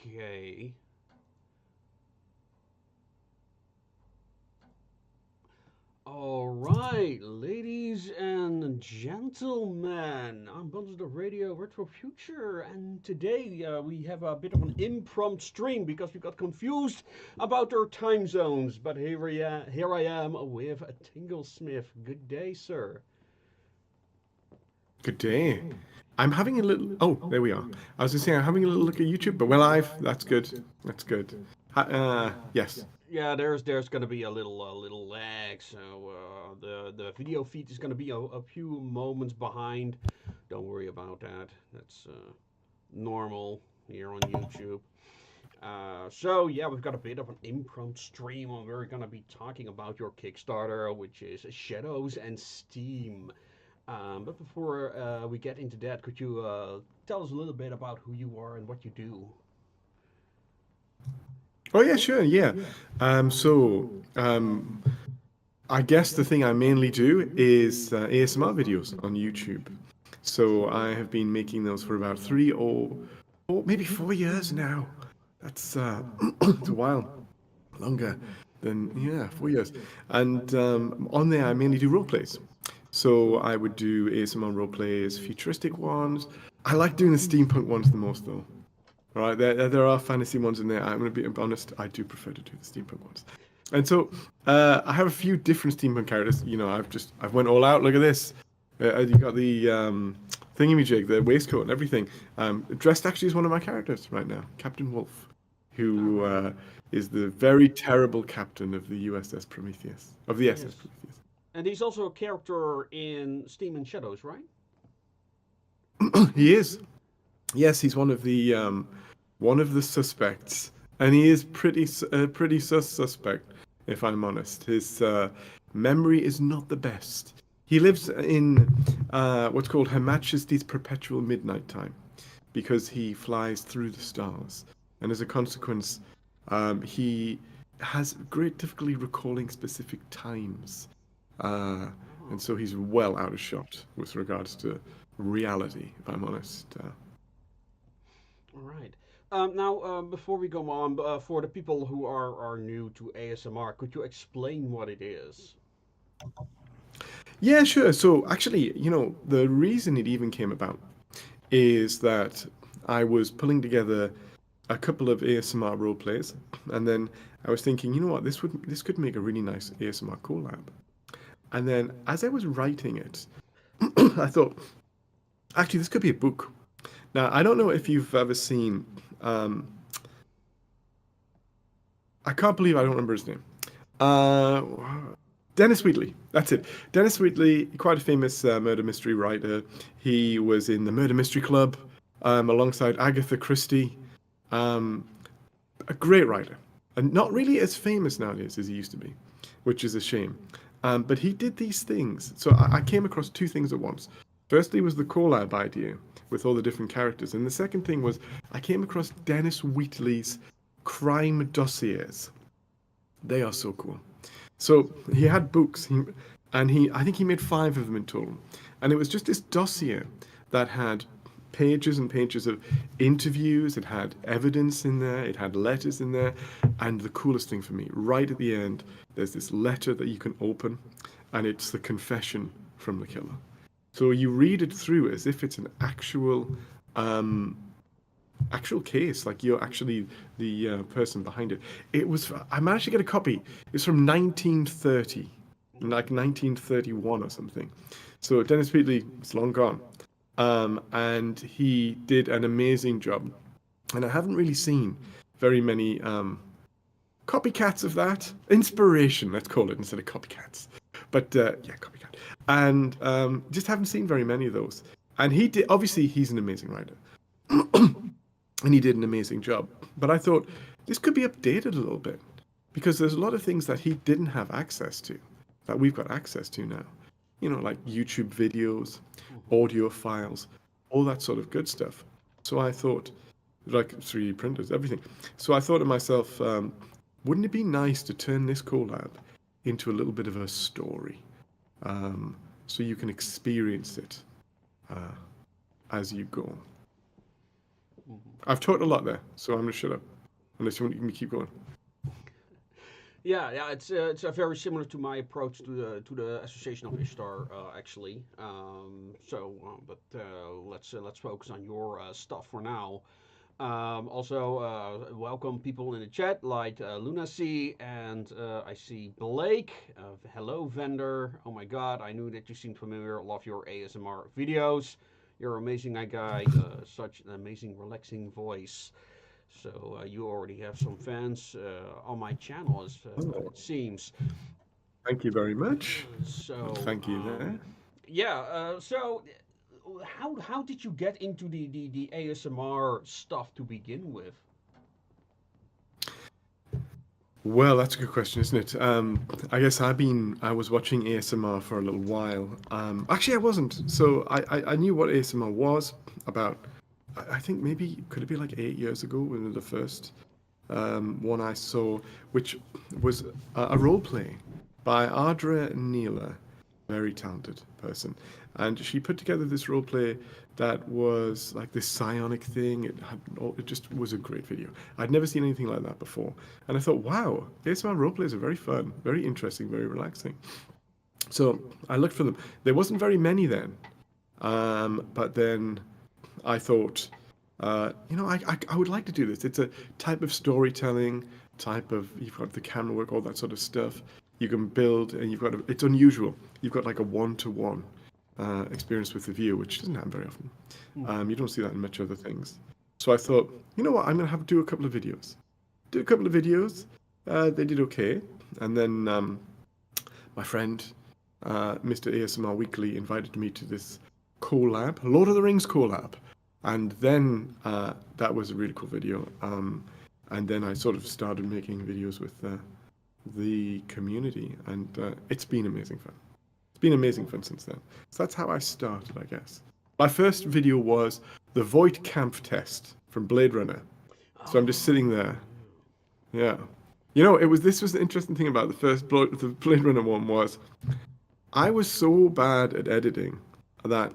Okay. All right, ladies and gentlemen, I'm Buns the Radio Retrofuture, and today we have a bit of an impromptu stream because we got confused about our time zones. But here I am with Tinglesmith. Good day, sir. Good day. I'm having a little. Oh, there we are. I was just saying I'm having a little look at YouTube, but we're live. That's good. That's good. Yes. Yeah, there's gonna be a little lag, so the video feed is gonna be a few moments behind. Don't worry about that. That's normal here on YouTube. So yeah, we've got a bit of an impromptu stream, and we're gonna be talking about your Kickstarter, which is Shadows and Steam. But before we get into that, could you tell us a little bit about who you are and what you do? Oh yeah, sure. Yeah. So I guess the thing I mainly do is ASMR videos on YouTube. So I have been making those for about 3 or maybe 4 years now. That's it's a while longer than 4 years. And on there, I mainly do role plays. So I would do ASMR role plays, futuristic ones. I like doing the steampunk ones the most, though. All right, there are fantasy ones in there. I'm going to be honest, I do prefer to do the steampunk ones. And so I have a few different steampunk characters. I've went all out. Look at this. You got the thingamajig, the waistcoat, and everything. Dressed actually as one of my characters right now, Captain Wolf, who is the very terrible captain of the USS Prometheus, of the SS Yes, Prometheus. and he's also a character in Steam and Shadows, right? He is. Yes, he's one of the suspects, and he is pretty suspect, if I'm honest. His memory is not the best. He lives in what's called Her Majesty's Perpetual Midnight Time, because he flies through the stars, and as a consequence, he has great difficulty recalling specific times, uh, and Oh, so he's well out of shot with regards to reality, if I'm honest. all right. Now, before we go on, for the people who are new to ASMR, could you explain what it is? Yeah, sure. So actually, the reason it even came about is that I was pulling together a couple of ASMR role plays, and then I was thinking, you know what, this could make a really nice ASMR collab. And then as I was writing it, I thought, actually, this could be a book. Now, I don't know if you've ever seen. Um, I can't believe I don't remember his name. Uh, Dennis Wheatley. That's it. Dennis Wheatley, quite a famous murder mystery writer. He was in the Murder Mystery Club alongside Agatha Christie. Um, a great writer, and not really as famous nowadays as he used to be, which is a shame. But he did these things. So I came across two things at once. Firstly was the collab idea with all the different characters, and the second thing was I came across Dennis Wheatley's crime dossiers. They are so cool. So he had books, and I think he made five of them in total, and it was just this dossier that had pages and pages of interviews. It had evidence in there. It had letters in there, and the coolest thing for me, right at the end, there's this letter that you can open, and it's the confession from the killer. So you read it through as if it's an um, actual case, like you're actually the person behind it. I managed to get a copy. It's from 1930, like 1931 or something. So Dennis Wheatley is long gone, and he did an amazing job. And I haven't really seen very many copycats of that. Inspiration, let's call it, instead of copycats. But yeah, copycat. And just haven't seen very many of those. And he did. Obviously, he's an amazing writer, and he did an amazing job. But I thought this could be updated a little bit because there's a lot of things that he didn't have access to that we've got access to now. Like YouTube videos, Hmm. audio files, all that sort of good stuff. So I thought, like 3D printers, everything. So I thought to myself, wouldn't it be nice to turn this collab into a little bit of a story, um, so you can experience it uh, as you go? Mhm. I've talked a lot there, so I'm gonna shut up. Unless you want me to keep going. Yeah, yeah, it's very similar to my approach to the Association of Ishtar, actually. Let's focus on your stuff for now. Also, welcome people in the chat like Luna C and I see Blake. Hello, vendor. Oh my God, I knew that you seemed familiar. Love your ASMR videos. You're amazing, guy. Such an amazing, relaxing voice. So you already have some fans on my channel, as Oh, it seems. thank you very much. So Thank you there. yeah. How did you get into the ASMR stuff to begin with? Well, that's a good question, isn't it? I guess I was watching ASMR for a little while. Actually, I wasn't. So I knew what ASMR was about. I think maybe could it be like 8 years ago when the first one I saw, which was a role play by Ardra Neela, very talented person, and she put together this role play that was like this psionic thing. It just was a great video. I'd never seen anything like that before, and I thought, wow, ASMR role plays are very fun, very interesting, very relaxing. So I looked for them. There wasn't very many then, but then I thought, I would like to do this. It's a type of storytelling, type of, you've got the camera work, all that sort of stuff. You can build, and it's unusual. You've got like a one-to-one experience with the viewer, which doesn't happen very often. Mm-hmm. You don't see that in much other things. So I thought, you know what, I'm going to do a couple of videos. Do a couple of videos. They did okay. And then my friend, Mr. ASMR Weekly, invited me to this collab, Lord of the Rings collab. And then that was a really cool video. And then I sort of started making videos with the community, and it's been amazing fun. It's been amazing fun since then. So that's how I started, I guess. My first video was the Void Camp test from Blade Runner. So I'm just sitting Oh, there. Yeah. You know, this was the interesting thing about the Blade Runner one was I was so bad at editing that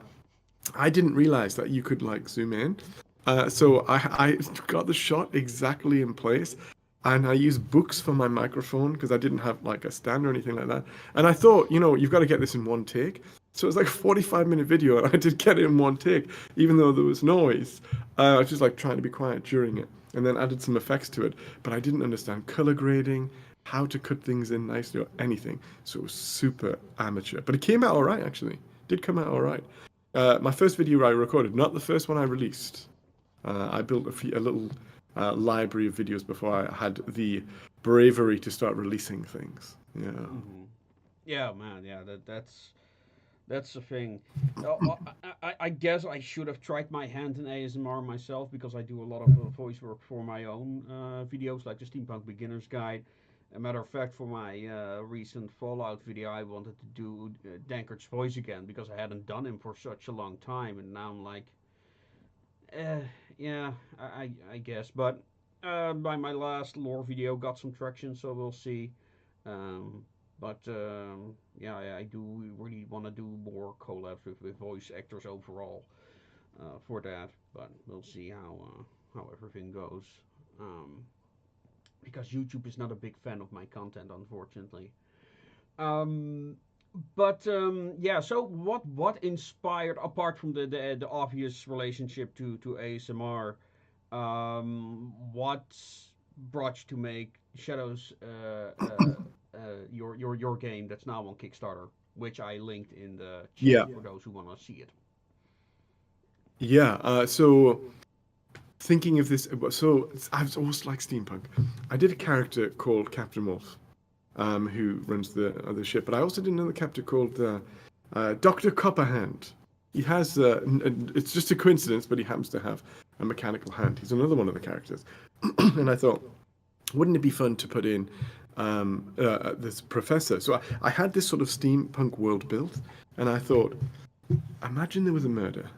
I didn't realize that you could like zoom in. So I got the shot exactly in place, and I used books for my microphone because I didn't have like a stand or anything like that. And I thought, you've got to get this in one take. So it was like a 45-minute video, and I did get it in one take, even though there was noise. I was just like trying to be quiet during it, and then added some effects to it. But I didn't understand color grading, how to cut things in nicely, or anything. So it was super amateur. But it came out all right, actually. It did come out all right. My first video I recorded, not the first one I released. I built a little library of videos before I had the bravery to start releasing things. Yeah. mm-hmm. Yeah, man. Yeah, that's the thing. I guess I should have tried my hand in ASMR myself because I do a lot of voice work for my own videos, like the Steampunk Beginner's Guide. A matter of fact, for my recent Fallout video, I wanted to do Dankard's voice again because I hadn't done him for such a long time, and now I'm like, eh, yeah, I guess. But by my last lore video, got some traction, so we'll see. Um, but yeah, I do really want to do more collabs with voice actors overall for that. But we'll see how everything goes. Um, because YouTube is not a big fan of my content, unfortunately. Um, but yeah, so what inspired apart from the obvious relationship to ASMR? What brought you to make Shadows your game that's now on Kickstarter, which I linked in the chat Yeah. for those who want to see it. Yeah. So thinking of this, I was always like steampunk. I did a character called Captain Wolf, who runs the other ship, but I also did another character called Doctor Copperhand. He has, it's just a coincidence, but he happens to have a mechanical hand. He's another one of the characters, and I thought, wouldn't it be fun to put in this professor? So I had this sort of steampunk world built, and I thought, imagine there was a murder,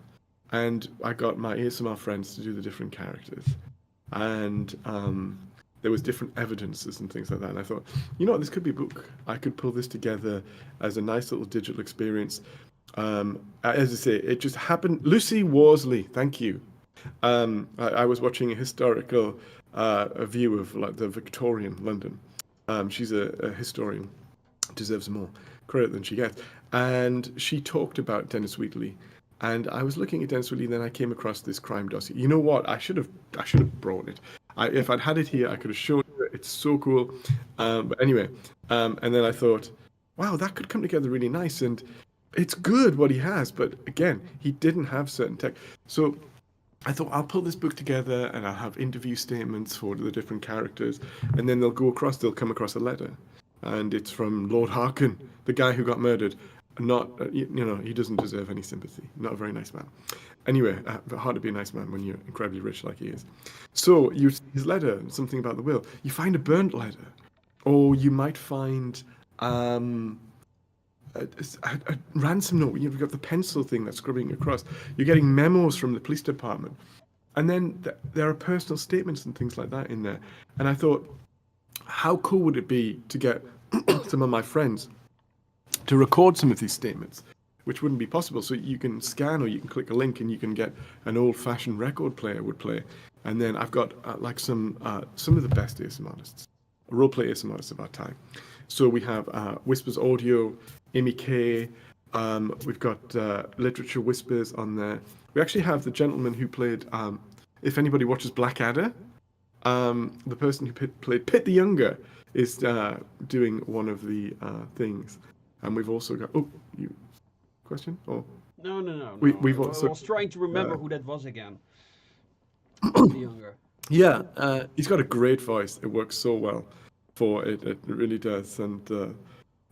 and I got my ASMR friends to do the different characters, and there was different evidences and things like that. And I thought, you know what, this could be a book. I could pull this together as a nice little digital experience. As I say, it just happened. Lucy Worsley, thank you. I was watching a historical a view of like the Victorian London. She's a historian, deserves more credit than she gets. And she talked about Dennis Wheatley. And I was looking at Dennis Wheatley, and then I came across this crime dossier. You know what? I should have brought it. If I'd had it here, I could have shown you it. It's so cool. But anyway, and then I thought, wow, that could come together really nice. And it's good what he has, but again, he didn't have certain tech. So I thought I'll pull this book together and I'll have interview statements for the different characters, and then they'll come across a letter, and it's from Lord Harkin, the guy who got murdered. Not, he doesn't deserve any sympathy. Not a very nice man. Anyway, hard to be a nice man when you're incredibly rich like he is. So you see his letter, something about the will. You find a burnt letter, or you might find a ransom note. You've got the pencil thing that's scrubbing across. You're getting memos from the police department. And then there are personal statements and things like that in there. And I thought, how cool would it be to get some of my friends to record some of these statements, which wouldn't be possible. So you can scan or you can click a link and you can get an old-fashioned record player would play. And then I've got like some of the best ASMR artists, role-play ASMR artists of our time. So we have Whispers Audio, Amy Kay. We've got Literature Whispers on there. We actually have the gentleman who played, if anybody watches Blackadder, the person who played Pitt the Younger is doing one of the things. And we've also got, question? Or No, no, no, we've no. I also, was trying to remember who that was again. Pit the Younger. yeah, he's got a great voice. It works so well for it. It really does. And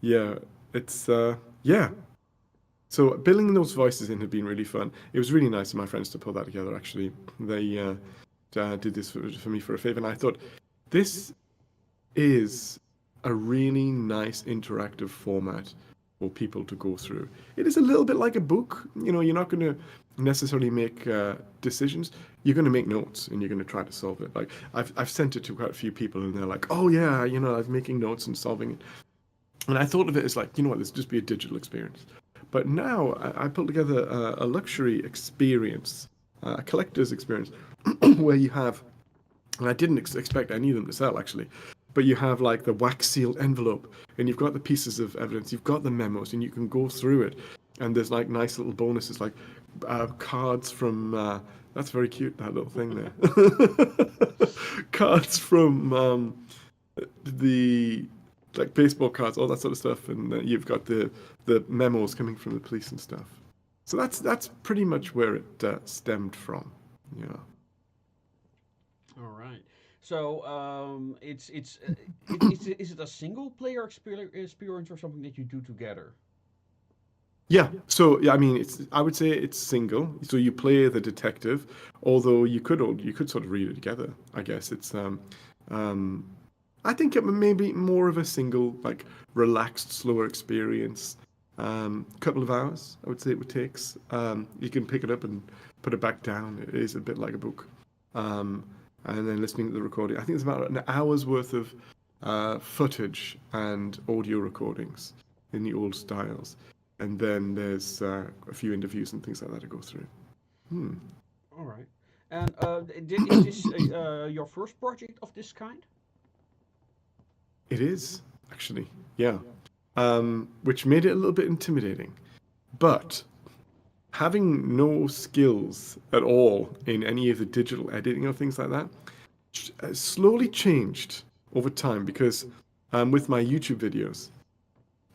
yeah, it's, yeah. So building those voices in had been really fun. It was really nice of my friends to pull that together, actually. They did this for me for a favor. And I thought, this is a really nice interactive format for people to go through. It is a little bit like a book. You're not going to necessarily make decisions. You're going to make notes and you're going to try to solve it. Like I've sent it to quite a few people and they're like, oh yeah, I'm making notes and solving it. And I thought of it as like, this just be a digital experience. But now I put together a luxury experience, a collector's experience, where you have, and I didn't expect any of them to sell actually, but you have like the wax sealed envelope, and you've got the pieces of evidence, you've got the memos, and you can go through it. And there's like nice little bonuses, like cards from. That's very cute, that little thing there. Cards from the like baseball cards, all that sort of stuff, and you've got the memos coming from the police and stuff. So that's pretty much where it stemmed from. Yeah. All right. So is it a single player experience or something that you do together? Yeah. So yeah, I mean, I would say it's single. So you play the detective, although you could sort of read it together. I guess it's um, I think it may be more of a single, like relaxed, slower experience. Couple of hours, I would say it takes. You can pick it up and put it back down. It is a bit like a book. And then listening to the recording. I think it's about an hour's worth of footage and audio recordings in the old styles. And then there's a few interviews and things like that to go through. Hmm. All right. And is this your first project of this kind? It is, actually, yeah. Which made it a little bit intimidating. But having no skills at all in any of the digital editing or things like that slowly changed over time because with my YouTube videos,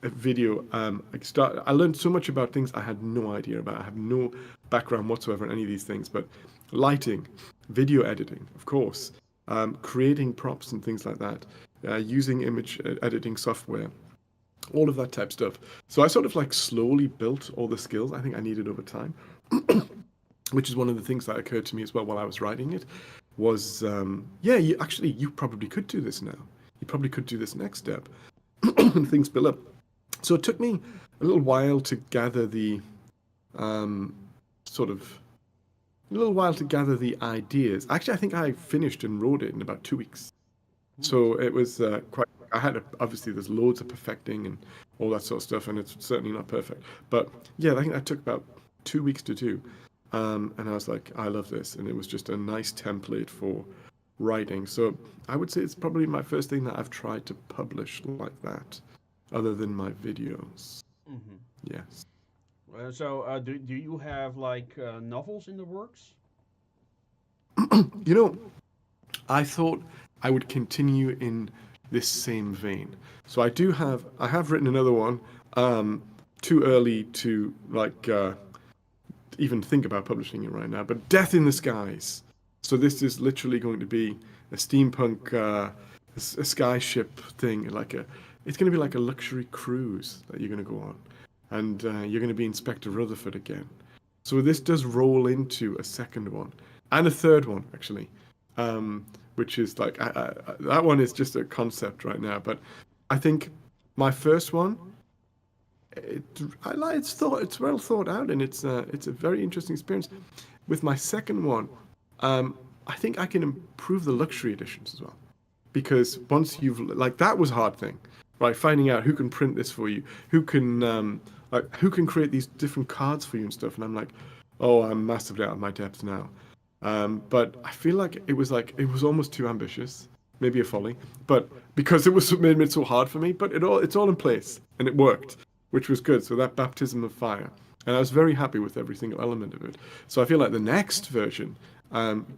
I learned so much about things I had no idea about. I have no background whatsoever in any of these things, but lighting, video editing, of course, creating props and things like that, using image editing software, all of that type stuff. So I sort of like slowly built all the skills I think I needed over time, which is one of the things that occurred to me as well while I was writing it. Was yeah, you probably could do this now. You probably could do this next step, and things build up. So it took me a little while to gather the sort of a little while to gather the ideas. Actually, I think I finished and wrote it in about 2 weeks. So it was quite. I had obviously there's loads of perfecting and all that sort of stuff, and it's certainly not perfect. But yeah, I think that took about 2 weeks to do. And I was like, I love this, and it was just a nice template for writing. So I would say it's probably my first thing that I've tried to publish like that, other than my videos. Hmm. Yes. Do you have like novels in the works? You know, I thought I would continue in this same vein. So I have written another one. Um, Too early to even think about publishing it right now. But Death in the Skies. So this is literally going to be a steampunk, a sky ship thing, it's going to be like a luxury cruise that you're going to go on, and you're going to be Inspector Rutherford again. So this does roll into a second one and a third one actually, which is like that one is just a concept right now. But I think my first one, it, it's well thought out, and it's a very interesting experience. With my second one, I think I can improve the luxury editions as well, because once you've like that was a hard thing, right? Finding out who can print this for you, who can create these different cards for you and stuff. And I'm like, oh, I'm massively out of my depth now. But I feel like it was almost too ambitious, maybe a folly, but because it was made it so hard for me. But it's all in place and it worked, which was good. So that baptism of fire, and I was very happy with every single element of it. So I feel like the next version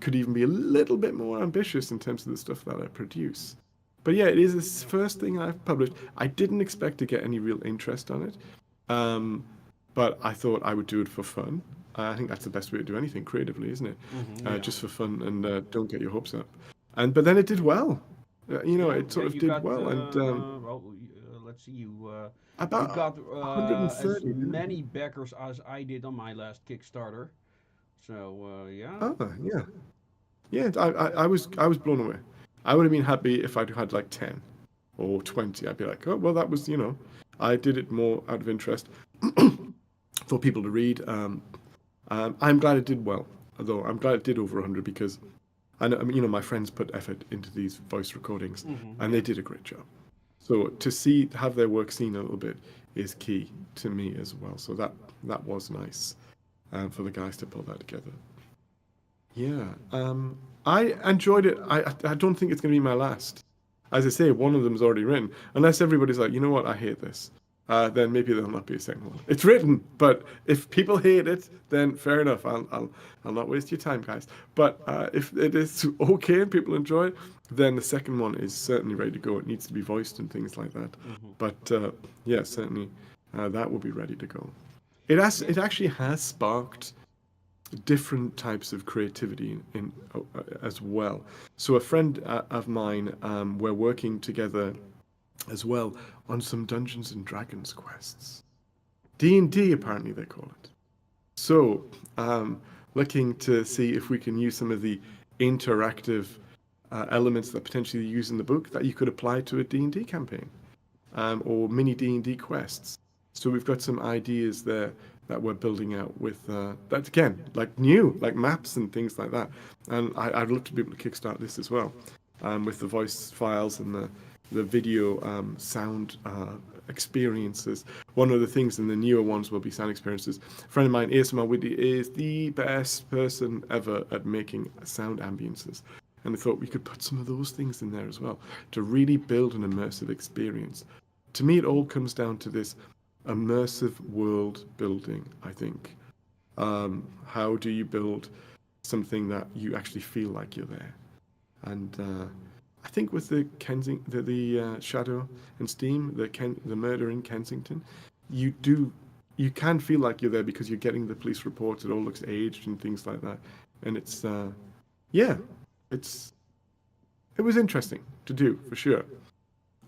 could even be a little bit more ambitious in terms of the stuff that I produce. But yeah, it is the first thing I've published. I didn't expect to get any real interest on it, um, but I thought I would do it for fun. I think that's the best way to do anything creatively, isn't it? Yeah. Just for fun, and don't get your hopes up. But then it did well. Yeah, It yeah. sort of You did got well, and let's see. You about got as 130. Yeah. many backers as I did on my last Kickstarter. So yeah. Oh, yeah. Yeah, I was blown away. I would have been happy if I'd had like 10 or 20. I'd be like, oh, well, that was, I did it more out of interest for people to read. I'm glad it did well, although I'm glad it did over 100, because I mean, my friends put effort into these voice recordings, and they Yeah. did a great job. So have their work seen a little bit is key to me as well. So that was nice, for the guys to pull that together. Yeah, I enjoyed it. I don't think it's going to be my last. As I say, one of them's already written. Unless everybody's like, you know what, I hate this, then maybe there'll not be a second one. It's written, but if people hate it, then fair enough. I'll not waste your time, guys. But if it is okay and people enjoy it, then the second one is certainly ready to go. It needs to be voiced and things like that. Hmm. But yeah, certainly that will be ready to go. It actually has sparked different types of creativity as well. So a friend of mine, we're working together as well on some Dungeons and Dragons quests. D&D apparently they call it. So looking to see if we can use some of the interactive elements that potentially you use in the book that you could apply to a D&D campaign, or mini D&D quests. So we've got some ideas there that we're building out with that again, like new, like maps and things like that. And I'd love to be able to kickstart this as well, with the voice files and the video sound experiences. One of the things in the newer ones will be sound experiences. A friend of mine, ASMR Whitney, is the best person ever at making sound ambiences. And I thought we could put some of those things in there as well to really build an immersive experience. To me, it all comes down to this immersive world building, I think. How do you build something that you actually feel like you're there? And I think with the Shadow and Steam, the murder in Kensington, you can feel like you're there because you're getting the police reports. It all looks aged and things like that, and yeah, it's it was interesting to do for sure.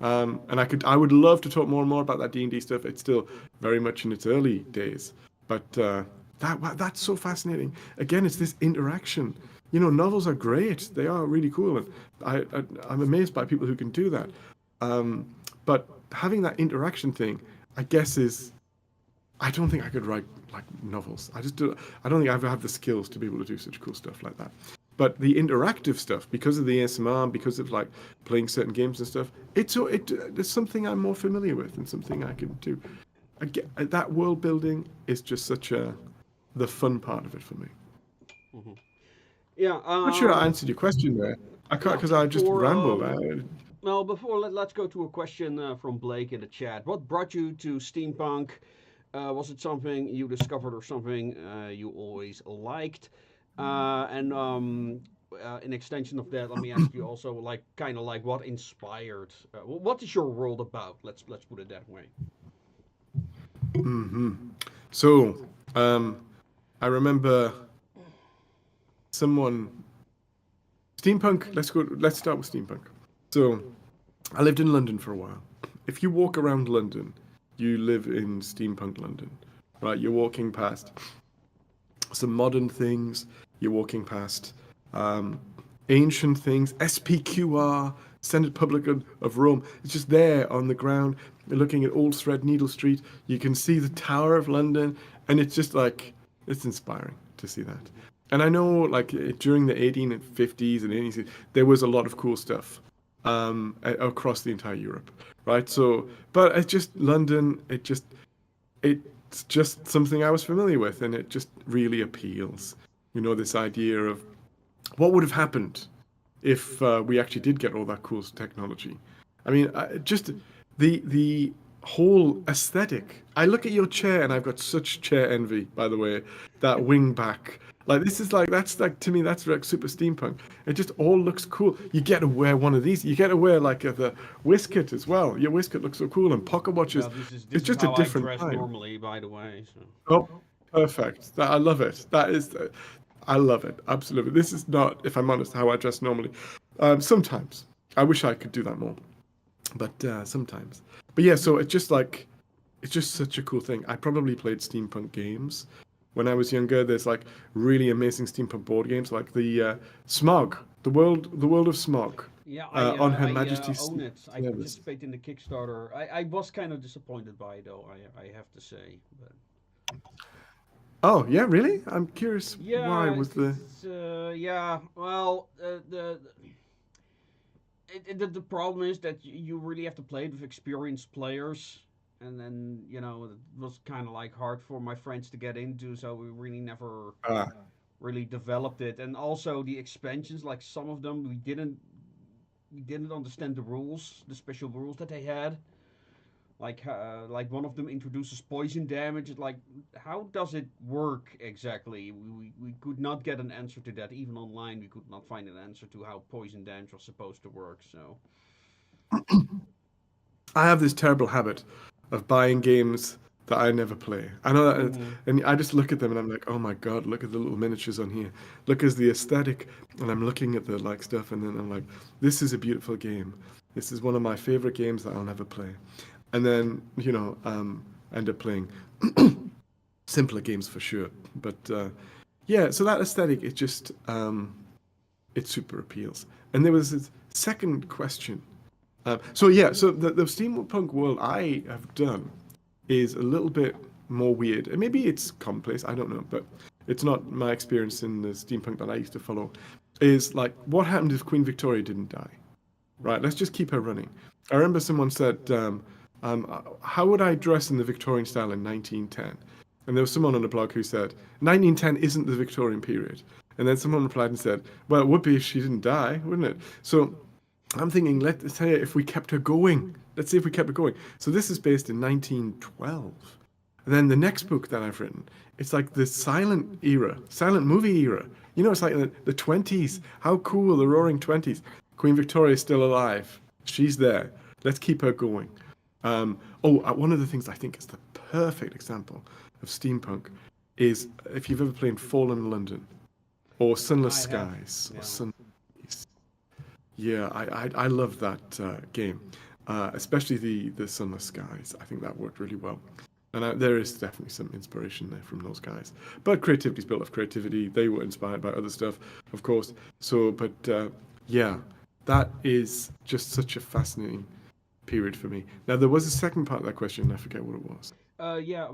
And I would love to talk more and more about that D&D stuff. It's still very much in its early days, but that's so fascinating. Again, it's this interaction. Novels are great; they are really cool, and I'm amazed by people who can do that. But having that interaction thing, I guess, I don't think I could write like novels. I don't think I ever have the skills to be able to do such cool stuff like that. But the interactive stuff, because of the ASMR, because of like playing certain games and stuff, it's something I'm more familiar with and something I can do. That world building is just such the fun part of it for me. Hmm. Yeah. Not sure I answered your question there. I can't Yeah. because I just For rambled. Well, before let's go to a question from Blake in the chat. What brought you to steampunk? Was it something you discovered or something you always liked? And in extension of that, let me ask you also, like, kind of like what inspired? What is your world about? Let's put it that way. hmm So, I remember someone steampunk. Let's go. Let's start with steampunk. So, I lived in London for a while. If you walk around London, you live in steampunk London, right? You're walking past some modern things. You're walking past um, ancient things. SPQR, Senate Public of Rome. It's just there on the ground. You're looking at Old Threadneedle Street. You can see the Tower of London, and it's just like it's inspiring to see that. And I know, like during the 1850s and 80s, there was a lot of cool stuff across the entire Europe, right? So, but it's just London. It's just something I was familiar with, and it just really appeals. You know, this idea of what would have happened if we actually did get all that cool technology. I mean, just the whole aesthetic. I look at your chair, and I've got such chair envy, by the way. That wing back, like this is like that's like to me that's like super steampunk. It just all looks cool. You get to wear one of these. You get to wear like the waistcoat as well. Your waistcoat looks so cool, and pocket watches. Well, this It's is just a how I different dress time. normally, by the way. So. Oh, perfect. I love it. I love it. Absolutely. This is not, if I'm honest, how I dress normally. Sometimes. I wish I could do that more, but sometimes. But yeah, so it's just such a cool thing. I probably played steampunk games when I was younger. There's like really amazing steampunk board games, like the Smog, the world of Smog, Yeah, on Her I Majesty's own it. I service. participate in the Kickstarter. I was kind of disappointed by it, though. I have to say, but Oh yeah, really? I'm curious. Why yeah, was the? yeah. Well, the problem is that you really have to play it with experienced players, and then it was kind of like hard for my friends to get into, so we really never Ah, really developed it. And also the expansions, like some of them, we didn't understand the rules, the special rules that they had. Like one of them introduces poison damage. Like, how does it work exactly? We could not get an answer to that. Even online, we could not find an answer to how poison damage was supposed to work. So, I have this terrible habit of buying games that I never play. I know that, mm-hmm. and I just look at them and I'm like, oh my God, look at the little miniatures on here. Look at the aesthetic, and I'm looking at the like stuff, and then I'm like, this is a beautiful game. This is one of my favorite games that I'll never play. And then end up playing simpler games for sure. But yeah, so that aesthetic, it super appeals. And there was this second question. So yeah, so the steampunk world I have done is a little bit more weird, and maybe it's commonplace. I don't know, but it's not my experience in the steampunk that I used to follow. Is like, what happened if Queen Victoria didn't die? Right, let's just keep her running. I remember someone said, "How would I dress in the Victorian style in 1910?" And there was someone on the blog who said, "1910 isn't the Victorian period." And then someone replied and said, "Well, it would be if she didn't die, wouldn't it?" So I'm thinking, let's say if we kept her going. Let's see if we kept her going. So this is based in 1912. And then the next book that I've written, it's like the silent era, silent movie era. You know, it's like the 20s. How cool, the roaring 20s. Queen Victoria is still alive. She's there. Let's keep her going. One of the things I think is the perfect example of steampunk is if you've ever played Fallen London or Sunless I have. Skies or Yeah. Sun. Yeah, I love that game, especially the Sunless Skies. I think that worked really well, and there is definitely some inspiration there from those guys. But creativity is built of creativity. They were inspired by other stuff, of course. So, but yeah, that is just such a fascinating period for me. Now, there was a second part of that question, and I forget what it was. Yeah.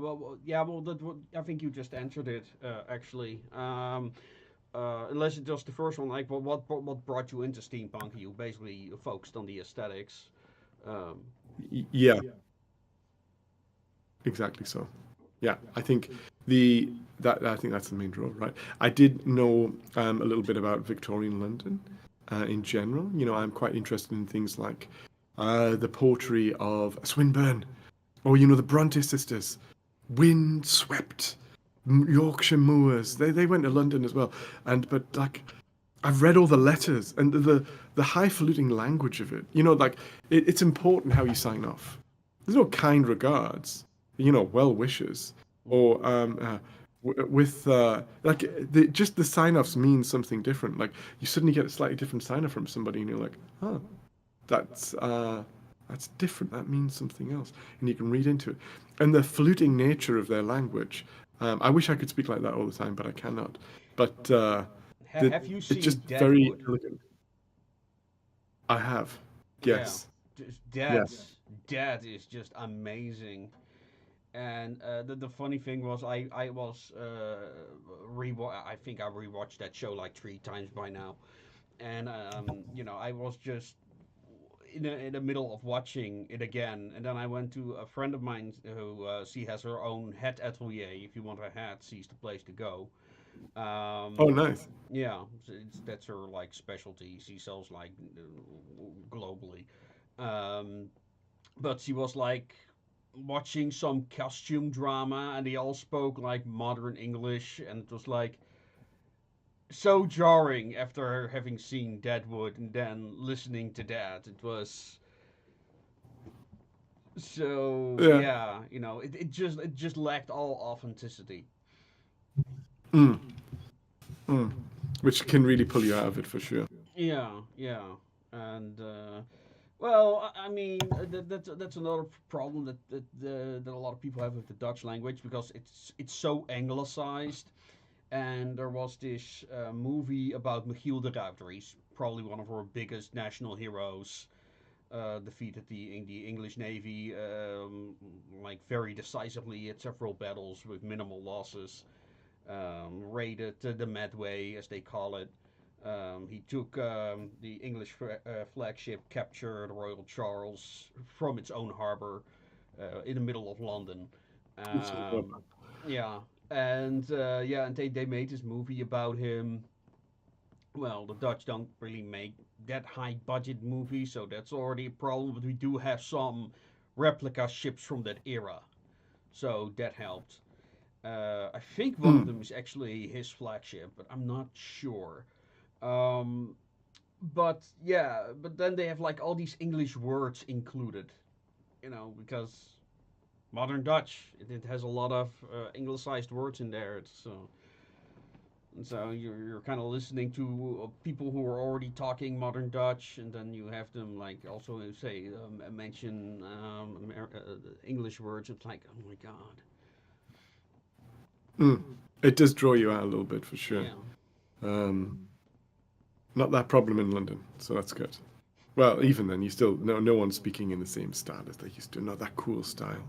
Yeah. Well, I think you just answered it. Actually. Unless it's just the first one, like, well, what brought you into steampunk? You basically focused on the aesthetics. Um, Yeah, exactly so. Yeah, I think the that I think that's the main draw, right? I did know a little bit about Victorian London in general. You know, I'm quite interested in things like the poetry of Swinburne, or you know, the Bronte sisters, wind-swept Yorkshire moors. They went to London as well, and but like I've read all the letters and the highfalutin language of it. You know, like it's important how you sign off. There's no kind regards, you know, well wishes, Mm-hmm. or with like just the sign offs mean something different. Like you suddenly get a slightly different sign off from somebody, and you're like, oh, that's that's different. That means something else, and you can read into it. And the fluting nature of their language. I wish I could speak like that all the time, but I cannot. But the, Have you it's just seen very Deadwood? elegant. I have, Yeah, yes, that yes. that is just amazing. And the funny thing was, I was I think I rewatched that show like 3 times by now, and I was just in the middle of watching it again, and then I went to a friend of mine who she has her own hat atelier. If you want a hat, she's the place to go. Oh, Um, nice. yeah, so that's her like specialty. She sells like globally. Um, but she was like watching some costume drama, and they all spoke like modern English, and it was like so jarring after having seen Deadwood and then listening to that. It was so Yeah. yeah, it just lacked all authenticity. Mm, mm. Which can really pull you out of it for sure. Yeah, yeah, and well, I mean that's another problem that a lot of people have with the Dutch language because it's so anglicized. And there was this movie about Michiel de Ruiter. He's probably one of our biggest national heroes. Defeated the English Navy like very decisively at several battles with minimal losses. Raided the Medway, as they call it. He took the English flagship, captured Royal Charles from its own harbor in the middle of London. Um, yeah, and yeah, and they made this movie about him. Well, the Dutch don't really make that high budget movies, so that's already a problem. But we do have some replica ships from that era, so that helped. I think one of Mm. them is actually his flagship, but I'm not sure. Um, but yeah, but then they have like all these English words included, because modern Dutch it has a lot of anglicized words in there. So you're kind of listening to people who are already talking modern Dutch, and then you have them like also say mention English words. It's like, oh my god, Mm. It does draw you out a little bit for sure. yeah. Um, Not that problem in London, so that's good. Well, even then, you still no one's speaking in the same style as they used to. Not that cool style.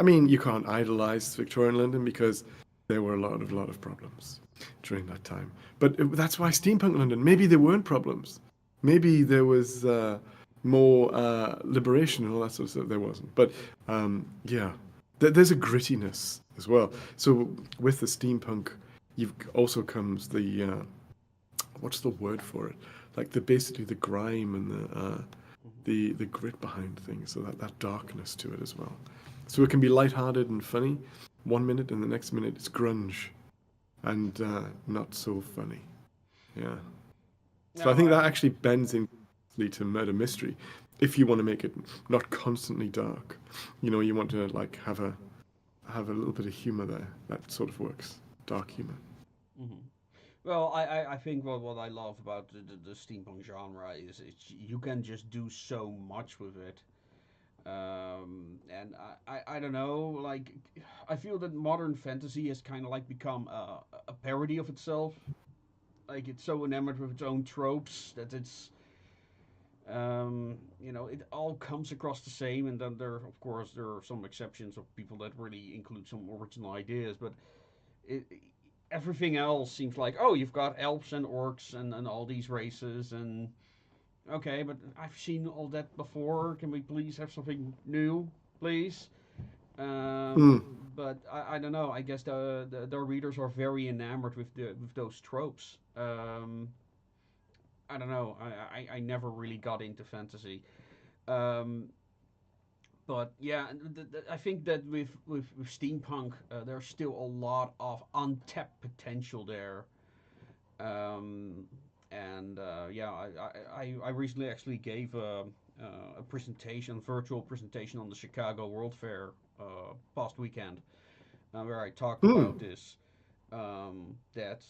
I mean, you can't idolize Victorian London because there were a lot of problems during that time. But that's why steampunk London. Maybe there weren't problems. Maybe there was more liberation and all that sort of stuff. There wasn't. But yeah, there's a grittiness as well. So with the steampunk, you've also comes the what's the word for it? Like the basically the grime and Mhm. the grit behind things, so that darkness to it as well. So it can be lighthearted and funny 1 minute, and the next minute it's grunge and not so funny. Yeah. So I No, think that actually bends in to murder mystery. If you want to make it not constantly dark, you want to like have a little bit of humor there. That sort of works. Dark humor. hmm well, I think what I love about the steampunk genre is you can just do so much with it. And I don't know, like I feel that modern fantasy has kind of like become a parody of itself. Like it's so enamored with its own tropes that it all comes across the same. And then of course, there are some exceptions of people that really include some original ideas, but it, everything else seems like, oh, you've got elves and orcs and all these races, and okay, but I've seen all that before. Can we please have something new, please? Um, Mm. but I don't know. I guess the readers are very enamored with those tropes. I don't know. I never really got into fantasy. Um, but yeah, I think that with steampunk, there's still a lot of untapped potential there. Um, and yeah, I recently actually gave a presentation, virtual presentation on the Chicago World Fair past weekend, where I talked about Mm. this. That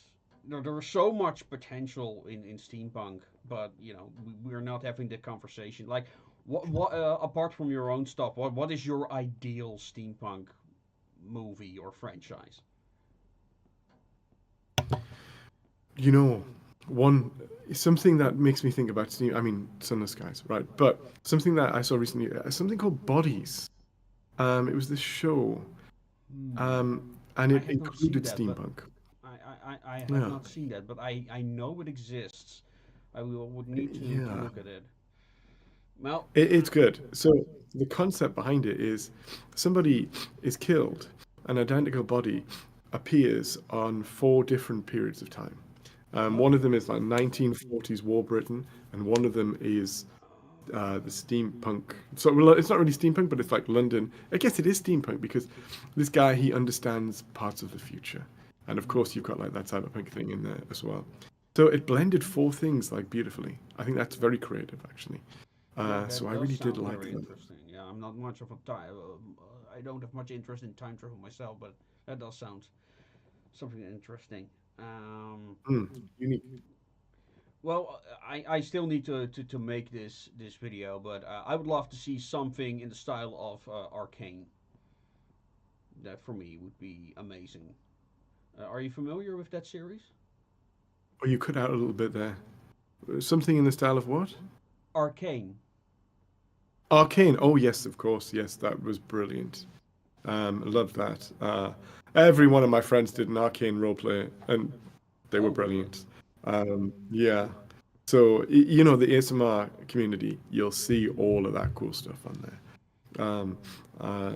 there was so much potential in steampunk, but we're not having the conversation. Like, what apart from your own stuff, what is your ideal steampunk movie or franchise? You know, one something that makes me think about steam. I mean, Sunless Skies, right? But something that I saw recently, something called Bodies. It was this show, Hmm. um, and I it have not seen included that, but steampunk. I have Yeah, not seen that, but I know it exists. Would need to yeah. look at it. Well, It's good. So the concept behind it is somebody is killed, an identical body appears on four different periods of time. oh, One of them is like 1940s War Britain, and one of them is the steampunk. So well, it's not really steampunk, but it's like London. I guess it is steampunk because this guy he understands parts of the future, and of hmm. course you've got like that cyberpunk thing in there as well. So it blended four things like beautifully. I think that's very creative actually. Yeah, So that I does really did sound like very that. interesting. Yeah, I'm not much of a time. I don't have much interest in time travel myself, but that does sound something interesting. Um, Mm, unique. well, I still need to make this video, but I would love to see something in the style of Arcane. That for me would be amazing. Are you familiar with that series? Oh, you cut out a little bit there. Something in the style of what? Arcane. Arcane. Oh yes, of course. Yes, that was brilliant. Loved that. Every one of my friends did an Arcane roleplay, and they were Oh, really? brilliant. Yeah. So you know the ASMR community, you'll see all of that cool stuff on there. Uh,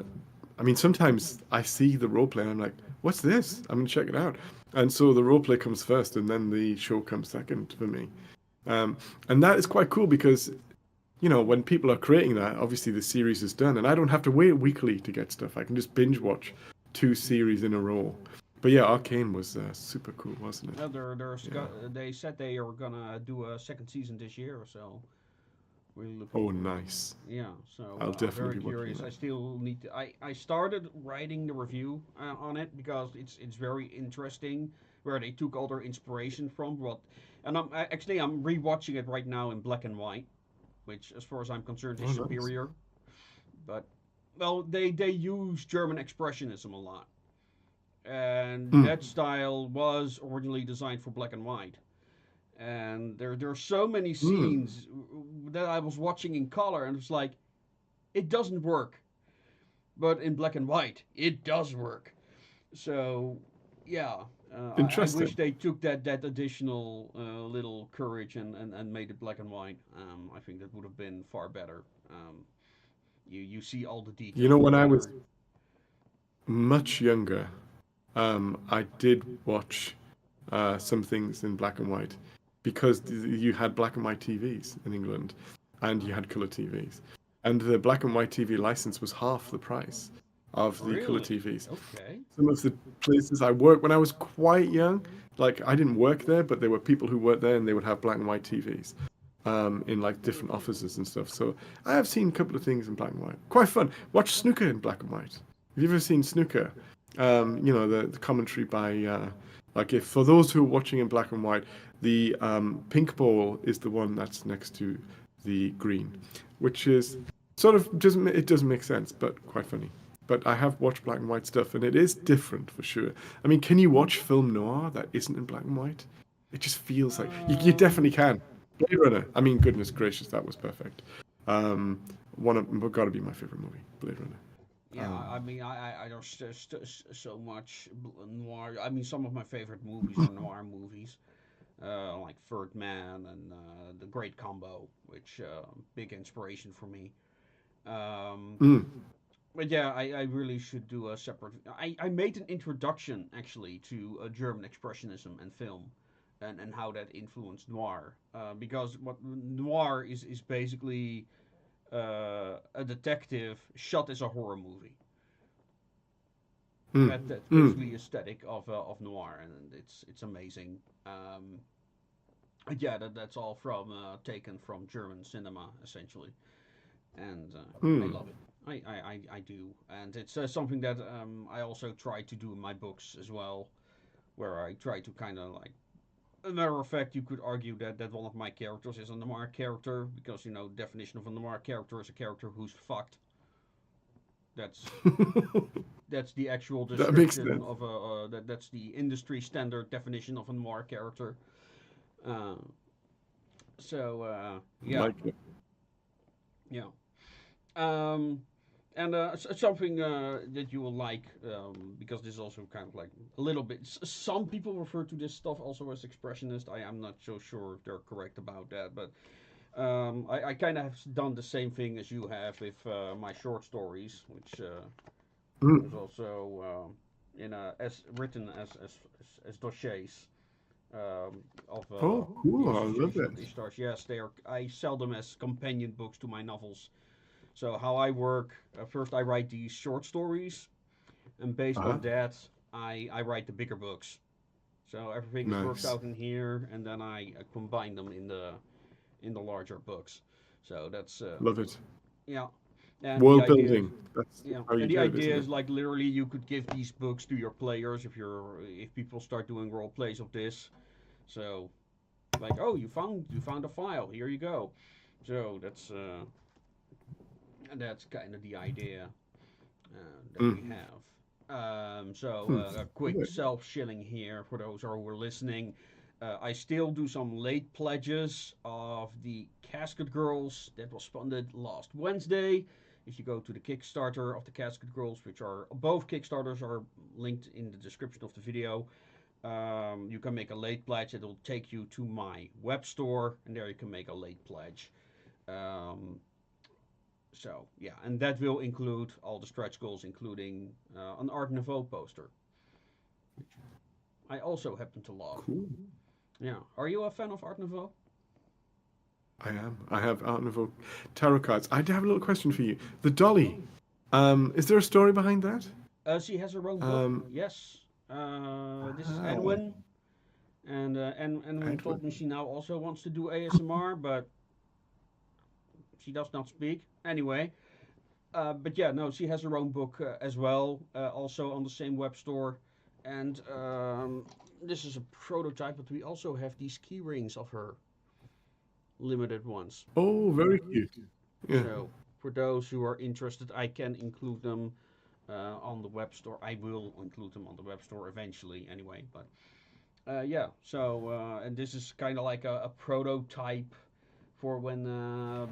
I mean, sometimes I see the roleplay and I'm like, "What's this? I'm gonna check it out." And so the roleplay comes first, and then the show comes second for me. Um, and that is quite cool because when people are creating that, obviously the series is done, and I don't have to wait weekly to get stuff. I can just binge watch two series in a row. But yeah, Arcane was super cool, wasn't it? Yeah. They said they are gonna do a second season this year, so really looking Oh, forward to it. nice. Yeah, so I'll very definitely be watching curious. I that. still need to. I started writing the review on it because it's very interesting where they took all their inspiration from. And I'm rewatching it right now in black and white, which, as far as I'm concerned, is Oh, nice. superior. But well, they use German expressionism a lot, and Mm. that style was originally designed for black and white. And there are so many Mm. scenes that I was watching in color, and it's like it doesn't work, but in black and white it does work. So yeah, I wish Interesting. they took that additional little courage and made it black and white. I think that would have been far better. You see all the You details know, much when I was better. much younger, I did watch some things in black and white because you had black and white TVs in England and you Oh, had color TVs. And the black and white TV license was half the price of the color really? TVs. Okay. Some of the places I worked when I was quite young, like I didn't work there, but there were people who worked there and they would have black and white TVs in like different offices and stuff. So I have seen a couple of things in black and white. Quite fun. Watch snooker in black and white. Have you ever seen snooker? The commentary by like if for those who are watching in black and white, the pink ball is the one that's next to the green, which is sort of doesn't make sense, but quite funny. But I have watched black and white stuff, and it is different for sure. I mean, can you watch film noir that isn't in black and white? It just feels like you definitely Um, can. Blade Runner. I mean, goodness gracious, that was perfect. Um, one of got to be my favorite movie, Blade Runner. Yeah, Um, I mean, I don't so much noir. I mean, some of my favorite movies are noir movies, like Third Man and The Great Combo, which big inspiration for me. Um, mm, but yeah, I really should do a separate. I made an introduction actually to German expressionism and film, and how that influenced noir. Because what noir is basically a detective shot as a horror movie. Mm. That's Mm. basically aesthetic of noir, and it's amazing. Yeah, that's all from taken from German cinema essentially, and I Mm. love it. I do, and it's something that I also try to do in my books as well, where I try to kind of like. As a matter of fact, you could argue that one of my characters is a noir character because definition of a noir character is a character who's fucked. That's that's the actual That makes description sense. of a that's the industry standard definition of a noir character. Uh, yeah, Like it. yeah. Um, and something that you will like, because this is also kind of like a little bit. Some people refer to this stuff also as expressionist. I am not so sure if they're correct about that, but I kind of have done the same thing as you have with my short stories, which Mm. is also as written as dossiers Oh, of the cool. I love Association of it. the Stars. Yes, they are. I sell them as companion books to my novels. So how I work, first I write these short stories, and based Uh-huh. on that, I write the bigger books. So everything is worked Nice. out in here, and then I combine them in the larger books. So that's Love it. yeah, and the World idea is building. That's yeah, how you and the do it, idea isn't it? is like literally you could give these books to your players if people start doing role plays of this. So like, oh, you found a file. Here you go. So that's kind of the idea that we Mm. have. So Hmm. a quick Good. self-shilling here for those who are listening. I still do some late pledges of the Casket Girls that was funded last Wednesday. If you go to the Kickstarter of the Casket Girls, which are both Kickstarters are linked in the description of the video, you can make a late pledge. It will take you to my web store, and there you can make a late pledge. Um, so yeah, and that will include all the stretch goals, including an Art Nouveau poster, which I also happen to love. Cool. Yeah, are you a fan of Art Nouveau? I am. I have Art Nouveau tarot cards. I do have a little question for you. The dolly. Is there a story behind that? She has her own book. Um, Yes. This is how? Edwin, and Edwin Edward. told me she now also wants to do ASMR, but she does not speak. Anyway, but yeah, no, she has her own book as well, also on the same web store. And this is a prototype, but we also have these key rings of her, limited ones. Oh, very cute. Yeah. So for those who are interested, I can include them on the web store. I will include them on the web store eventually, anyway. But yeah, so and this is kind of like a prototype for when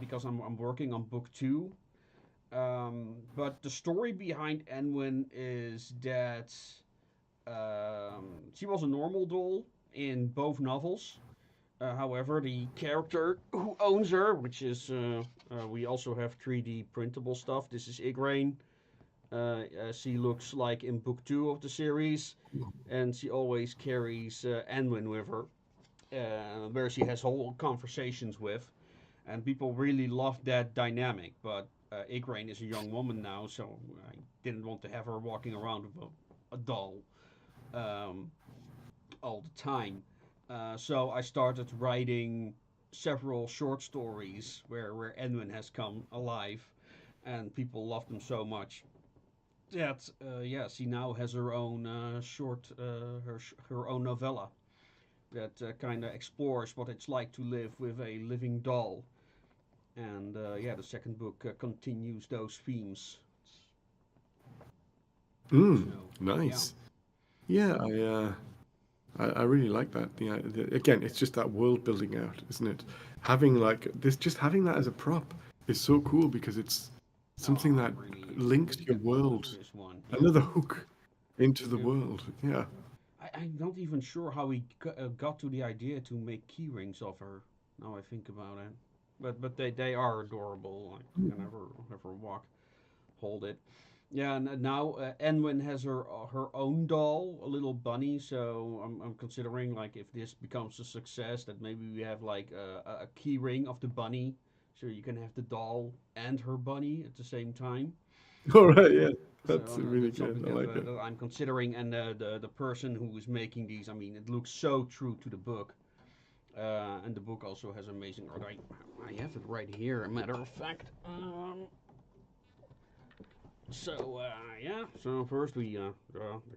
because I'm working on book two. But the story behind Enwin is that she was a normal doll in both novels. However, the character who owns her, which is we also have 3D printable stuff. This is Igraine. She looks like in book two of the series, and she always carries Anwin with her, where she has whole conversations with, and people really love that dynamic. But Igraine is a young woman now, so I didn't want to have her walking around with a doll um, all the time. So I started writing several short stories where Edwin has come alive, and people love them so much that yeah, she now has her own her own novella that kind of explores what it's like to live with a living doll. And yeah, the second book continues those themes. Mm, So yeah, nice. Yeah, I really like that. Again, it's just that world building out, isn't it? Having like this, just having that as a prop is so cool because it's oh, something that I'm links really your getting close to world, this one. Yeah, another hook into the yeah. world. Yeah. I'm not even sure how we got to the idea to make key rings of her. Now I think about it, but they are adorable. Like you can never walk, hold it. Yeah, and now Enwyn has her own doll, a little bunny. So I'm considering like if this becomes a success, that maybe we have like a key ring of the bunny, so you can have the doll and her bunny at the same time. All right, yeah, So that's really that's good. something I like it. that I'm considering, and the person who is making these, I mean, it looks so true to the book, and the book also has amazing art. I have it right here. A matter of fact, yeah. So first the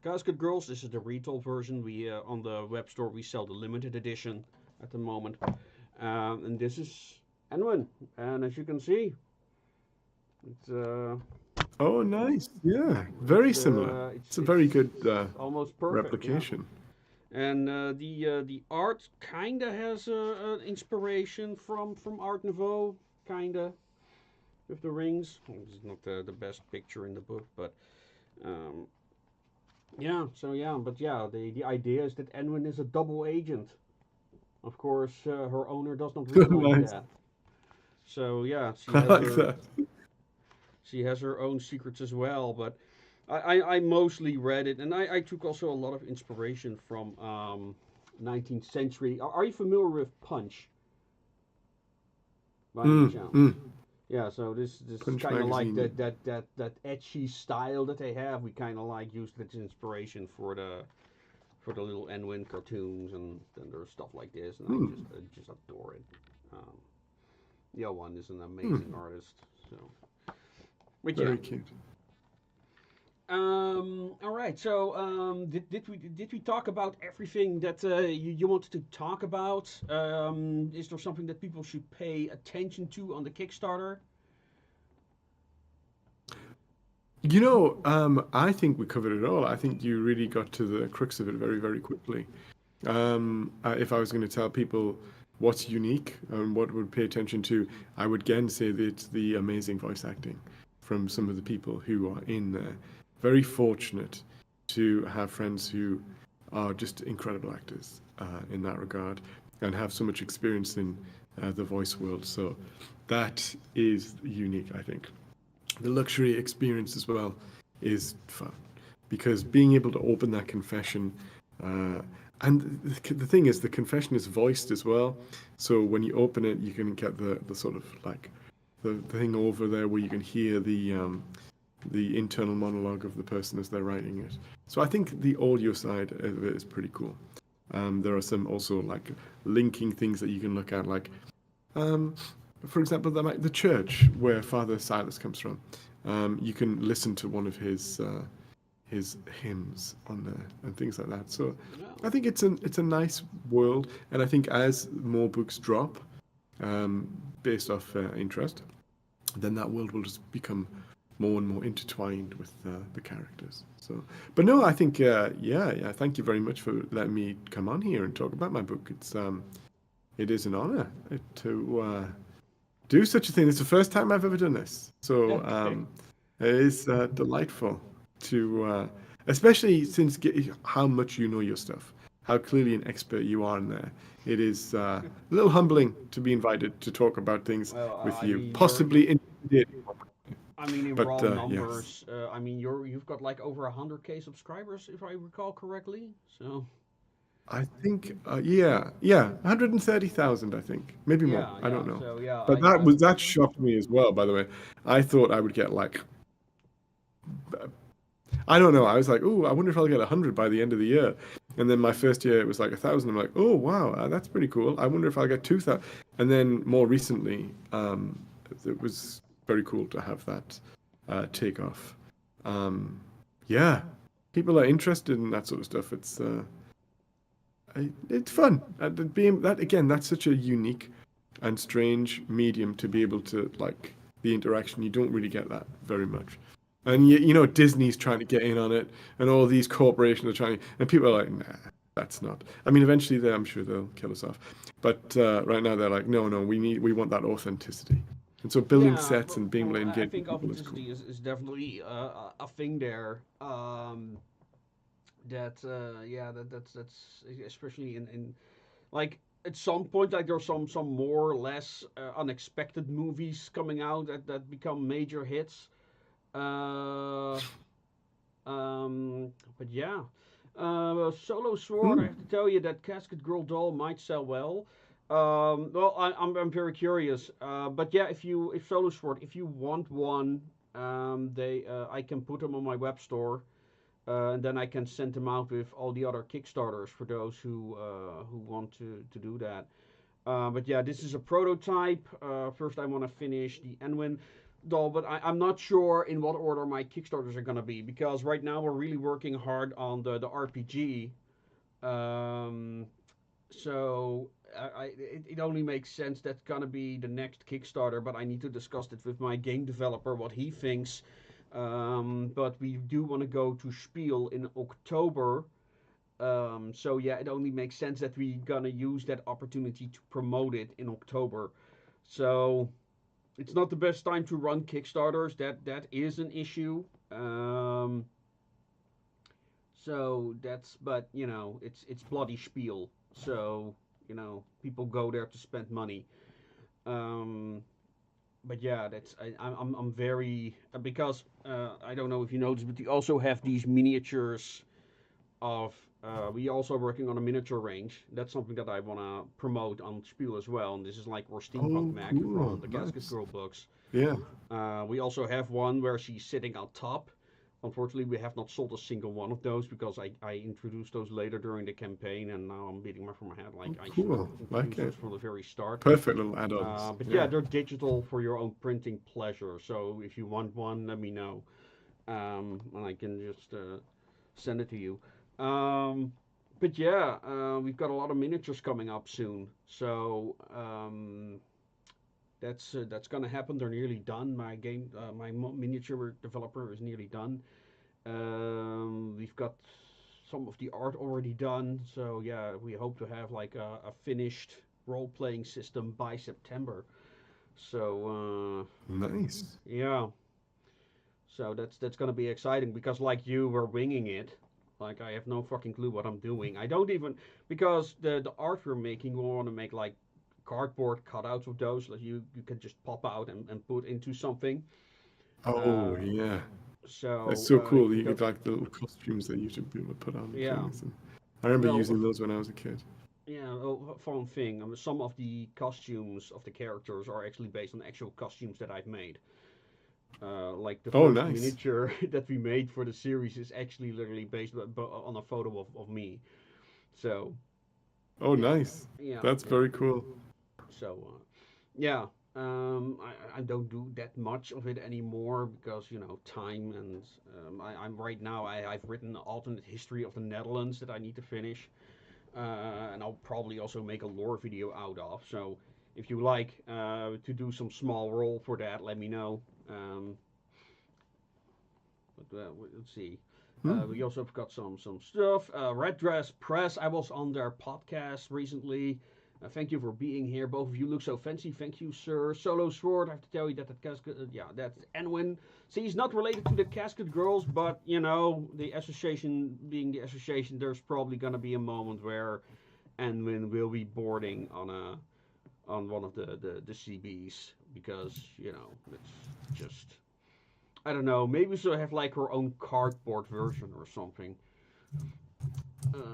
Casket Girls. This is the retail version. We on the web store we sell the limited edition at the moment, and this is Enwyn. And as you can see, it's Oh, nice. Yeah, very similar. It's a very good it's almost perfect. Yeah. replication. And the art kinda has inspiration from Art Nouveau, kinda with the rings. It's not the best picture in the book, but um, yeah. So yeah, but yeah, the idea is that Enwyn is a double agent. Of course, her owner does not realize Nice. that. So yeah, I like that. she has her own secrets as well. But I mostly read it, and I took also a lot of inspiration from 19th century. Are you familiar with Punch by any chance? Mm. Yeah, so this is Punch kind of like magazine. that edgy style that they have. We kind of like used it as inspiration for the little Enwyn cartoons, and then there's stuff like this, and Mm. I just adore it. Um, One is an amazing Mm. artist. So, but yeah. Very cute. All right. So, did we talk about everything that you wanted to talk about? Is there something that people should pay attention to on the Kickstarter? I think we covered it all. I think you really got to the crux of it very, very quickly. If I was going to tell people what's unique and what would pay attention to, I would again say that it's the amazing voice acting from some of the people who are in there. Very fortunate to have friends who are just incredible actors in that regard and have so much experience in the voice world. So that is unique, I think. The luxury experience as well is fun because being able to open that confession uh, and the thing is the confession is voiced as well, so when you open it you can get the sort of like the thing over there where you can hear the internal monologue of the person as they're writing it. So I think the audio side of it is pretty cool. There are some also like linking things that you can look at, like um, for example, the church where Father Silas comes from. You can listen to one of his hymns on there and things like that. So I No. think it's a nice world, and I think as more books drop, um, based off interest, then that world will just become more and more intertwined with the characters. So, but no, I think yeah. Thank you very much for letting me come on here and talk about my book. It is an honor to do such a thing. It's the first time I've ever done this, so Okay. it is delightful to, especially since how much you know your stuff, how clearly an expert you are in there. It is a little humbling to be invited to talk about things Well, with I you, mean, possibly intimidating. I mean, in But raw yes, numbers, I mean, you've got like over 100K subscribers, if I recall correctly. So, I think yeah, 130,000. I think maybe more. yeah, I don't yeah. know. So yeah, But that shocked me as well. By the way, I thought I would get like I don't know. I was like, oh, I wonder if I'll get 100 by the end of the year. And then my first year it was like 1,000. I'm like, oh wow, that's pretty cool. I wonder if I'll get 2,000. And then more recently, it was very cool to have that take off. Um, yeah, people are interested in that sort of stuff. It's fun. Being that again, that's such a unique and strange medium to be able to like the interaction. You don't really get that very much. And Disney's trying to get in on it, and all these corporations are trying, and people are like, nah, that's not. I mean, eventually, I'm sure they'll kill us off, but right now they're like, no, no, we want that authenticity, and so building yeah. sets and being able to I engage with think people is cool. authenticity is definitely a thing there. That yeah, that's especially in like at some point, like there's some more or less unexpected movies coming out that become major hits. Uh, but yeah. Solo Sword, I Mm. have to tell you that Casket Girl doll might sell well. Well, I'm very curious. But yeah, if Solo Sword, if you want one, they I can put them on my web store, and then I can send them out with all the other Kickstarters for those who want to do that. But yeah, this is a prototype. First, I want to finish the Enwin doll, but I'm not sure in what order my Kickstarters are gonna be because right now we're really working hard on the RPG. Um, so it only makes sense that's gonna be the next Kickstarter, but I need to discuss it with my game developer what he thinks. But we do want to go to Spiel in October. So yeah, it only makes sense that we're gonna use that opportunity to promote it in October. So it's not the best time to run Kickstarters. That is an issue. Um, so that's but it's bloody spiel. So people go there to spend money. Um, but yeah, I'm very because I don't know if you noticed, but you also have these miniatures of we also working on a miniature range. That's something that I want to promote on Spiel as well. And this is like our steampunk Oh, mech from cool. the Casket Nice. Girl books. Yeah. We also have one where she's sitting on top. Unfortunately, we have not sold a single one of those because I introduced those later during the campaign, and now I'm beating my from my head Oh, like I should have cool. Like introduced those it. from the very start. Perfect little add-ons. But yeah, Yeah. they're digital for your own printing pleasure. So if you want one, let me know, and I can just send it to you. Um, but yeah, we've got a lot of miniatures coming up soon. So that's gonna happen. They're nearly done. My miniature developer is nearly done. We've got some of the art already done. So yeah, we hope to have like a finished role-playing system by September. So Nice. yeah, so that's gonna be exciting because like you were winging it. Like I have no fucking clue what I'm doing. I don't even because the art we're making we want to make like cardboard cutouts of those that you can just pop out and put into something. Oh, Uh, yeah. That's so so cool. You the, get like the little costumes that you should be able to put on and yeah, things. And I remember well, using those when I was a kid. yeah, fun thing. Some of the costumes of the characters are actually based on actual costumes that I've made. Like the Oh, first nice. miniature that we made for the series is actually literally based on a photo of me. So Oh, yeah, nice. yeah, That's yeah. very cool. So yeah, I don't do that much of it anymore because time and I'm right now I've written an alternate history of the Netherlands that I need to finish, and I'll probably also make a lore video out of. So if you like to do some small role for that, let me know. But let's see. Hmm. We also have got some stuff. Red Dress Press. I was on their podcast recently. Thank you for being here. Both of you look so fancy. Thank you, sir. Solo Sword. I have to tell you that the casket. Yeah, that's Enwin. See, he's not related to the Casket Girls, but the association being the association, there's probably gonna be a moment where Enwin will be boarding on one of the CBs because it's just I don't know. Maybe she'll have like her own cardboard version or something.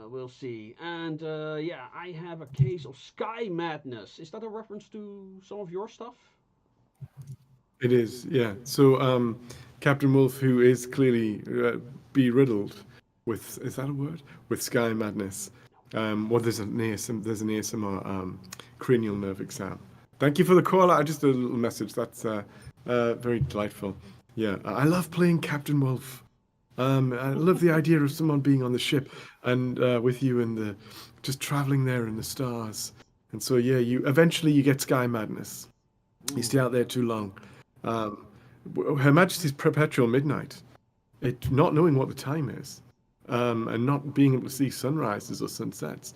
We'll see. And yeah, I have a case of Sky Madness. Is that a reference to some of your stuff? It is, yeah. So, Captain Wolf, who is clearly be-riddled with, is that a word? With sky madness. Well, there's an ASMR cranial nerve exam. Thank you for the call. I just a little message. That's very delightful. Yeah, I love playing Captain Wolf. I love the idea of someone being on the ship and with you and just traveling there in the stars. And so, yeah, you eventually you get sky madness. You Mm. stay out there too long. Um, Her Majesty's perpetual midnight. Not knowing what the time is, and not being able to see sunrises or sunsets,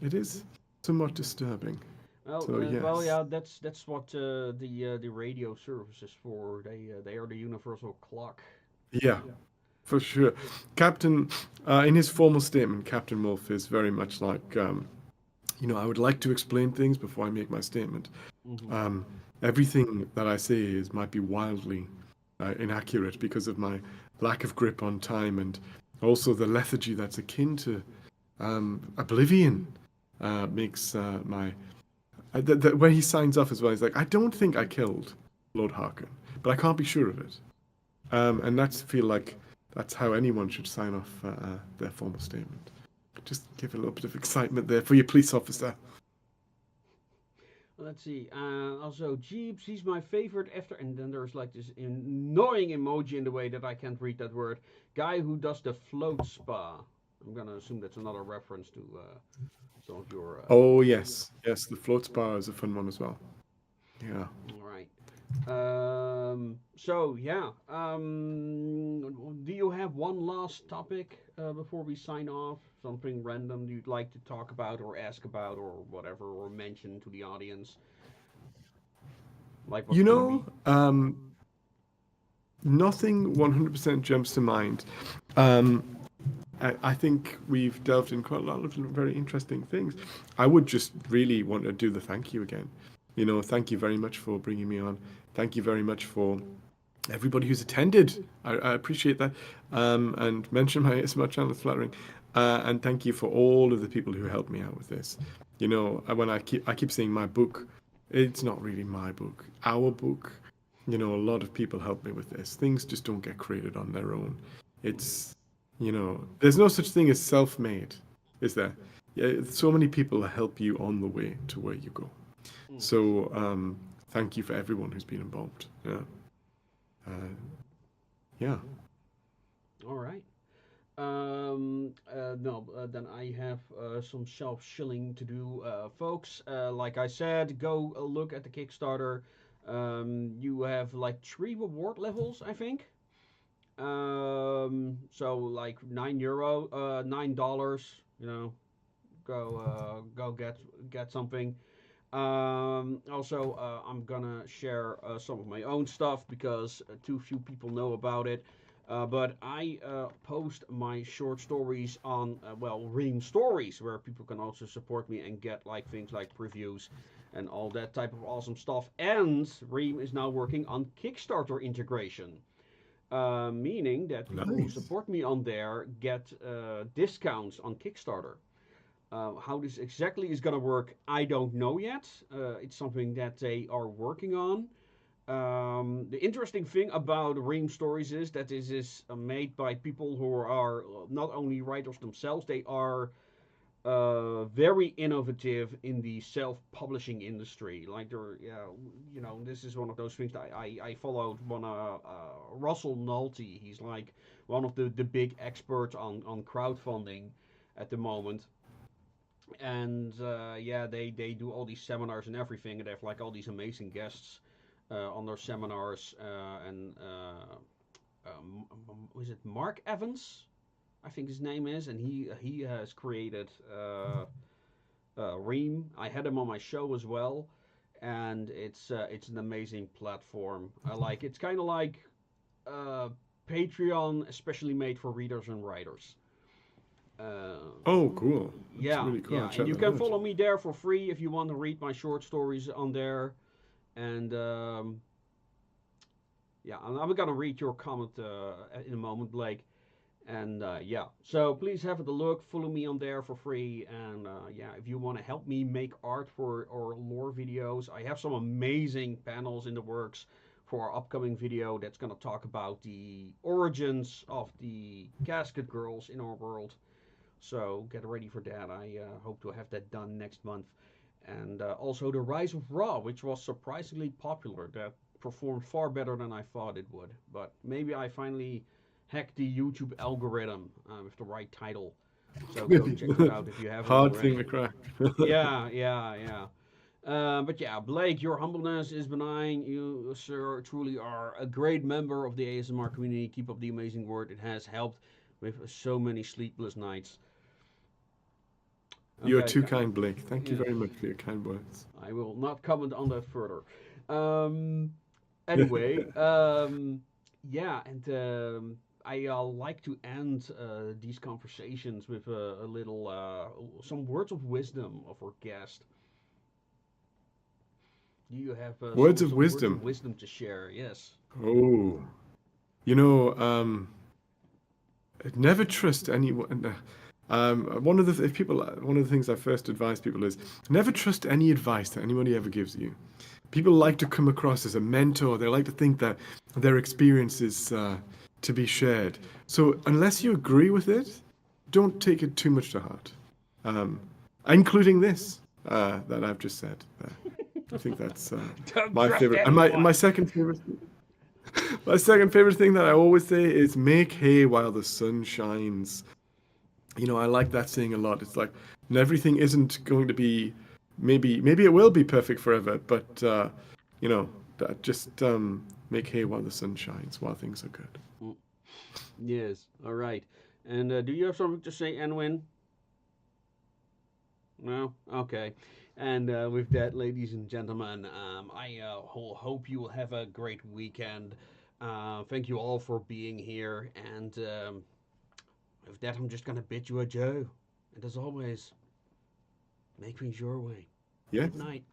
it is somewhat disturbing. So Well, yes, yeah. That's what the radio service is for. They are the universal clock. yeah, for sure. Captain, in his formal statement, Captain Wolf is very much like, I would like to explain things before I make my statement. Hmm. Um, Everything that I say is might be wildly inaccurate because of my lack of grip on time and also the lethargy that's akin to oblivion makes my when he signs off as well, he's like, I don't think I killed Lord Harkin, but I can't be sure of it. And that's feel like that's how anyone should sign off their formal statement. Just give a little bit of excitement there for your police officer. Let's see. Also, Jeeps, he's my favorite after. And then there's like this annoying emoji in the way that I can't read that word. Guy who does the float spa. I'm gonna assume that's another reference to some of your. Oh yes, yes, the float bar is a fun one as well. Yeah. All right. So yeah. Do you have one last topic before we sign off? Something random you'd like to talk about or ask about or whatever, or mention to the audience, like what's You gonna know, be. nothing 100% jumps to mind. Um, I think we've delved in quite a lot of very interesting things. I would just really want to do the thank you again. You know, thank you very much for bringing me on. Thank you very much for everybody who's attended. I appreciate that. And mention my ASMR channel is flattering. And thank you for all of the people who helped me out with this. You know, when I keep saying my book, it's not really my book, our book. You know, a lot of people help me with this. Things just don't get created on their own. It's, you know, there's no such thing as self-made, is there? Yeah, so many people help you on the way to where you go. Mm, So, thank you for everyone who's been involved. Yeah. Uh, yeah. all right. No, then I have some self shilling to do, folks. Like I said, go look at the Kickstarter. You have like three reward levels, I think. So like €9, $9. You know, go get something. Also, I'm gonna share some of my own stuff because too few people know about it. But I post my short stories on, well, Ream Stories, where people can also support me and get like things like previews and all that type of awesome stuff. And Ream is now working on Kickstarter integration, meaning that people who Nice. support me on there get discounts on Kickstarter. How this exactly is going to work, I don't know yet. It's something that they are working on. The interesting thing about Ream Stories is that this is made by people who are not only writers themselves, they are very innovative in the self-publishing industry. Like they're, yeah, you know, this is one of those things that I followed one Russell Nolte. He's like one of the big experts on crowdfunding at the moment, and yeah, they do all these seminars and everything, and they have like all these amazing guests on their seminars. And is it Mark Evans? I think his name is, and he has created Ream. I had him on my show as well, and it's an amazing platform. I like it's kind of like uh, Patreon, especially made for readers and writers. Uh, Oh, cool. That's yeah, really cool. I'll yeah, and check you that can out. follow me there for free if you want to read my short stories on there. And yeah, I'm gonna read your comment in a moment, Blake. And yeah, so please have a look. Follow me on there for free. And yeah, if you want to help me make art for or lore videos, I have some amazing panels in the works for our upcoming video that's gonna talk about the origins of the Casket Girls in our world. So get ready for that. I hope to have that done next month. And also the Rise of Raw, which was surprisingly popular. That performed far better than I thought it would. But maybe I finally hacked the YouTube algorithm with the right title. So go check that out if you haven't Hard thing already. to crack. Yeah, yeah, yeah. But yeah, Blake, your humbleness is benign. You, sir, truly are a great member of the ASMR community. Keep up the amazing work. It has helped with so many sleepless nights. You're Okay, too kind, Blake. Thank you yeah, very much for your kind words. I will not comment on that further. Um, anyway, yeah, and I like to end these conversations with a little, some words of wisdom of our guest. Do you have Words of some words of wisdom. wisdom to share? Yes. Oh. You know, never trust anyone. One of the if people, one of the things I first advise people is never trust any advice that anybody ever gives you. People like to come across as a mentor. They like to think that their experience is to be shared. So unless you agree with it, don't take it too much to heart, um, including this that I've just said. I think that's Don't my trust favorite. And my anyone. second favorite. My second favorite thing that I always say is make hay while the sun shines. You know, I like that saying a lot. It's like everything isn't going to be, maybe it will be perfect forever, but you know, just make hay while the sun shines, while things are good. Mm, yes. All right. And do you have something to say, Enwin? No? Okay. And with that, ladies and gentlemen, I hope you will have a great weekend. Thank you all for being here. And with that, I'm just going to bid you adieu. And as always, make things your way. Yes. Good night.